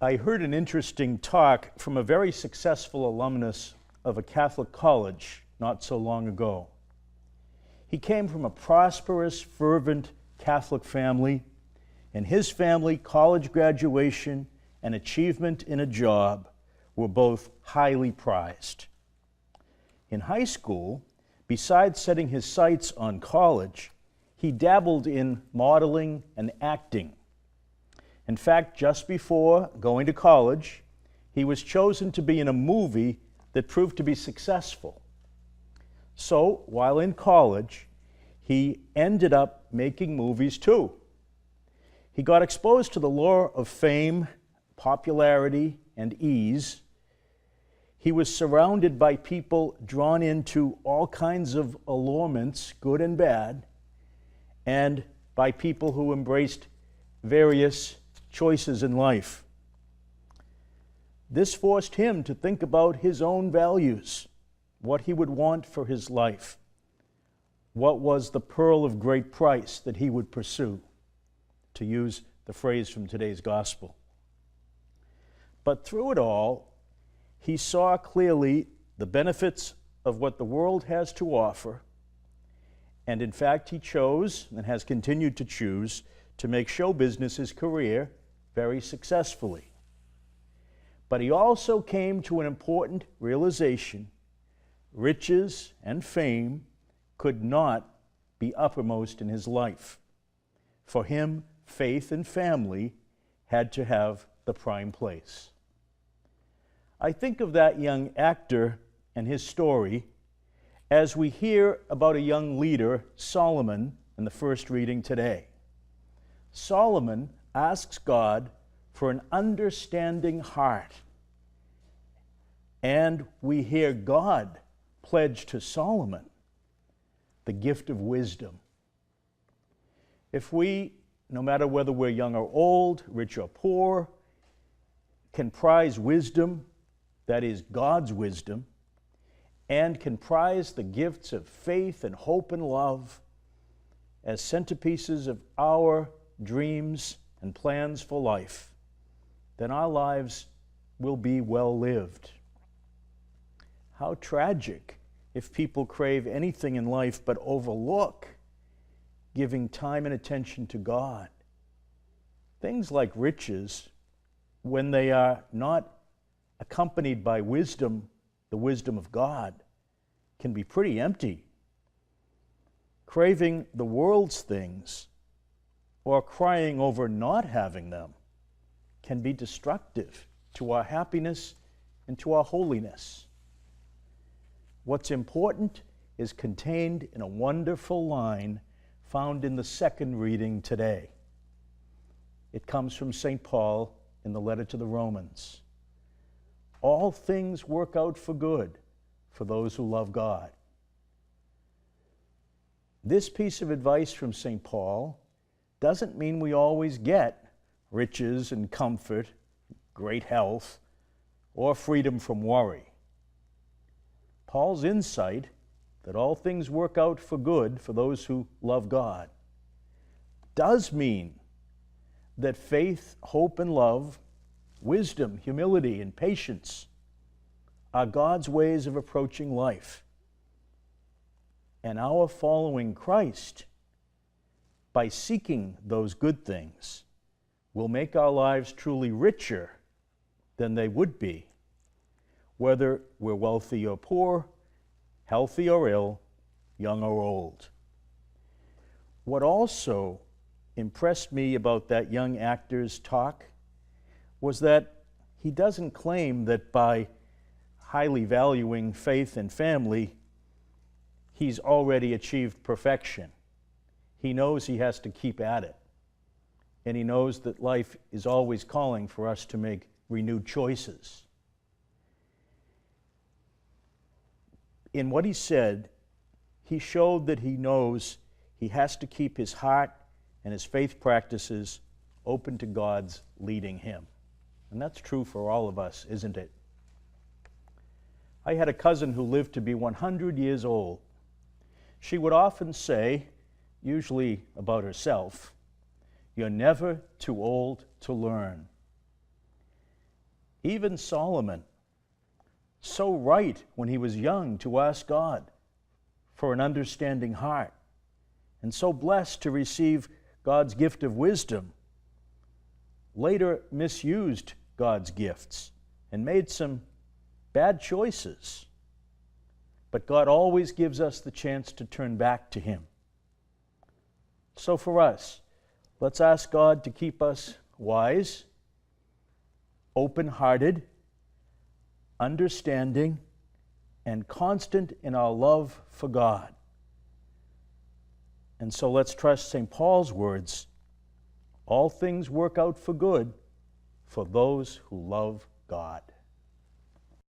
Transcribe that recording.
I heard an interesting talk from a very successful alumnus of a Catholic college not so long ago. He came from a prosperous, fervent Catholic family, and his family, college graduation and achievement in a job were both highly prized. In high school, besides setting his sights on college, he dabbled in modeling and acting. In fact, just before going to college, he was chosen to be in a movie that proved to be successful. So, while in college, he ended up making movies too. He got exposed to the lure of fame, popularity, and ease. He was surrounded by people drawn into all kinds of allurements, good and bad, and by people who embraced various choices in life. This forced him to think about his own values, what he would want for his life, what was the pearl of great price that he would pursue, to use the phrase from today's gospel. But through it all, he saw clearly the benefits of what the world has to offer, and in fact he chose, and has continued to choose, to make show business his career very successfully. But he also came to an important realization: riches and fame could not be uppermost in his life. For him, faith and family had to have the prime place. I think of that young actor and his story as we hear about a young leader, Solomon, in the first reading today. Solomon asks God for an understanding heart, and we hear God pledge to Solomon the gift of wisdom. If we, no matter whether we're young or old, rich or poor, can prize wisdom, that is God's wisdom, and can prize the gifts of faith and hope and love as centerpieces of our dreams and plans for life, then our lives will be well lived. How tragic if people crave anything in life but overlook giving time and attention to God. Things like riches, when they are not accompanied by wisdom, the wisdom of God, can be pretty empty. Craving the world's things or crying over not having them can be destructive to our happiness and to our holiness. What's important is contained in a wonderful line found in the second reading today. It comes from St. Paul in the letter to the Romans. All things work out for good for those who love God. This piece of advice from St. Paul doesn't mean we always get riches and comfort, great health, or freedom from worry. Paul's insight that all things work out for good for those who love God does mean that faith, hope, and love, wisdom, humility, and patience are God's ways of approaching life. And our following Christ, by seeking those good things, will make our lives truly richer than they would be, whether we're wealthy or poor, healthy or ill, young or old. What also impressed me about that young actor's talk was that he doesn't claim that by highly valuing faith and family, he's already achieved perfection. He knows he has to keep at it. And he knows that life is always calling for us to make renewed choices. In what he said, he showed that he knows he has to keep his heart and his faith practices open to God's leading him. And that's true for all of us, isn't it? I had a cousin who lived to be 100 years old. She would often say, usually about herself, "You're never too old to learn." Even Solomon, so right when he was young to ask God for an understanding heart, and so blessed to receive God's gift of wisdom, later misused God's gifts and made some bad choices. But God always gives us the chance to turn back to Him. So for us, let's ask God to keep us wise, open-hearted, understanding, and constant in our love for God. And so let's trust St. Paul's words, all things work out for good for those who love God.